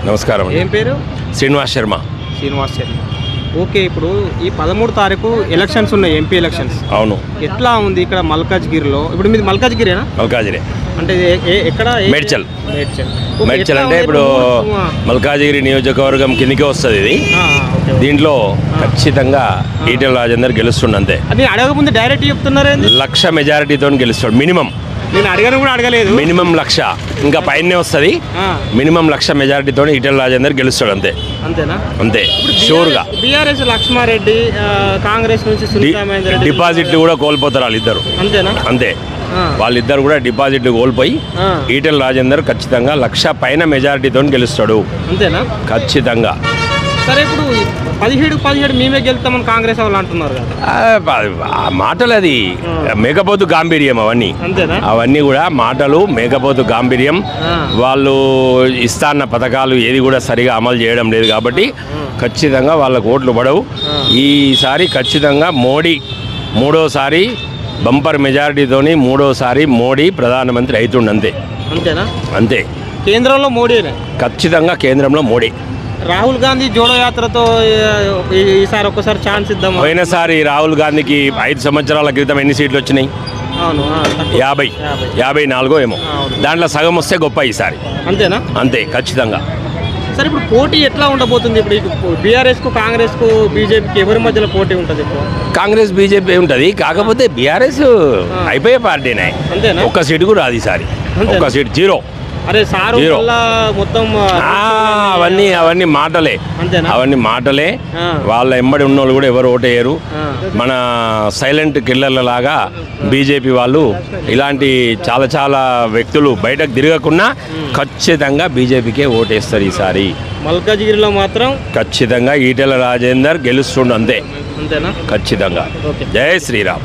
నమస్కారం. ఏం పేరు? శ్రీనివాస్ శర్మ. శ్రీనివాస్ శర్మ. ఓకే, ఇప్పుడు ఈ 13 తారీఖు ఎలక్షన్స్ ఉన్నాయి, ఎంపీ ఎలక్షన్స్. అవును. ఎట్లా ఉంది ఇక్కడ మల్కాజ్గిరిలో? ఇప్పుడు మీది మల్కాజ్గిరేనా? మల్కాజిగిరి అంటే ఎక్కడ? మేడ్చల్. ఓకే, మేడ్చల్ ఎట్లా అంటే ఉంది ఇప్పుడు మల్కాజిగిరి నియోజకవర్గం కిందికే వస్తుంది ఇది. ఓకే. దీంట్లో ఖచ్చితంగా ఈటెల రాజేందర్ గెలుస్తుండ అంతే. అది అడగకముందు డైరెక్ట్ చెప్తున్నారే. 1,00,000 మెజారిటీతో గెలుస్తాడు మినిమం. నేను అడగను కూడా అడగలేదు. మినిమం 1,00,000, ఇంకా పైనే వస్తుంది. మినిమం 1,00,000 మెజారిటీతో ఈటెల రాజేందర్ గెలుస్తాడు అంతే. అంతేనా? అంతే షూర్గా. బీఆర్ఎస్ లక్ష్మారెడ్డి, కాంగ్రెస్ నుంచి సునీతా మహేందర్ రెడ్డి డిపాజిట్లు కూడా కోల్పోతారు వాళ్ళిద్దరు. అంతేనా? అంతే. వాళ్ళిద్దరు కూడా డిపాజిట్లు కోల్పోయి ఈటెల రాజేందర్ ఖచ్చితంగా 1,00,000 పైన మెజారిటీతో గెలుస్తాడు. అంతేనా? ఖచ్చితంగా. సరే, ఇప్పుడు 17 మేమే గెలుస్తామని కాంగ్రెస్ వాళ్ళు అంటున్నారు కదా. మాటలు అది మేకపోతు గాంభీర్యం అవన్నీ. అంతేనా? అవన్నీ కూడా మాటలు, మేకపోతు గాంభీర్యం. వాళ్ళు ఇస్తాన్న పథకాలు ఏది కూడా సరిగా అమలు చేయడం లేదు కాబట్టి ఖచ్చితంగా వాళ్ళకు ఓట్లు పడవు. ఈసారి ఖచ్చితంగా మోడీ మూడోసారి బంపర్ మెజారిటీతోని మూడోసారి మోడీ ప్రధానమంత్రి అవుతుండంతే. అంతేనా? అంతే. కేంద్రంలో మోడీనే. ఖచ్చితంగా కేంద్రంలో మోడీ. రాహుల్ గాంధీ జోడో యాత్రతో ఈసారి ఒక్కసారి ఛాన్స్ ఇద్దాం. పోయినసారి రాహుల్ గాంధీకి 5 సంవత్సరాల క్రితం ఎన్ని సీట్లు వచ్చినాయి? అవును, 54 ఏమో. దాంట్లో సగం వస్తే గొప్ప ఈసారి. అంతేనా? అంతే ఖచ్చితంగా. సరే, ఇప్పుడు పోటీ ఎట్లా ఉండబోతుంది? ఇప్పుడు బీఆర్ఎస్కు, కాంగ్రెస్కు, బీజేపీకి ఎవరి మధ్యలో పోటీ ఉంటుంది? ఇప్పుడు కాంగ్రెస్ బీజేపీ ఉంటుంది. కాకపోతే బీఆర్ఎస్ అయిపోయే పార్టీనే. అంతేనా? ఒక్క సీటు కూడా రాదు ఈసారి. ఒక్క సీటు జీరో. అరే సారు మొత్తం అవన్నీ మాటలే. అవన్నీ మాటలే. వాళ్ళ ఎంబడి ఉన్నోళ్ళు కూడా ఎవరు ఓటేయరు. మన సైలెంట్ కిల్లర్ల లాగా బీజేపీ వాళ్ళు ఇలాంటి చాలా చాలా వ్యక్తులు బయటకు తిరగకుండా ఖచ్చితంగా బీజేపీకే ఓటేస్తారు ఈసారి. మల్కాజ్గిరిలో మాత్రం ఖచ్చితంగా ఈటెల రాజేందర్ గెలుస్తుండు అంతే. అంతేనా? ఖచ్చితంగా. జై శ్రీరామ్.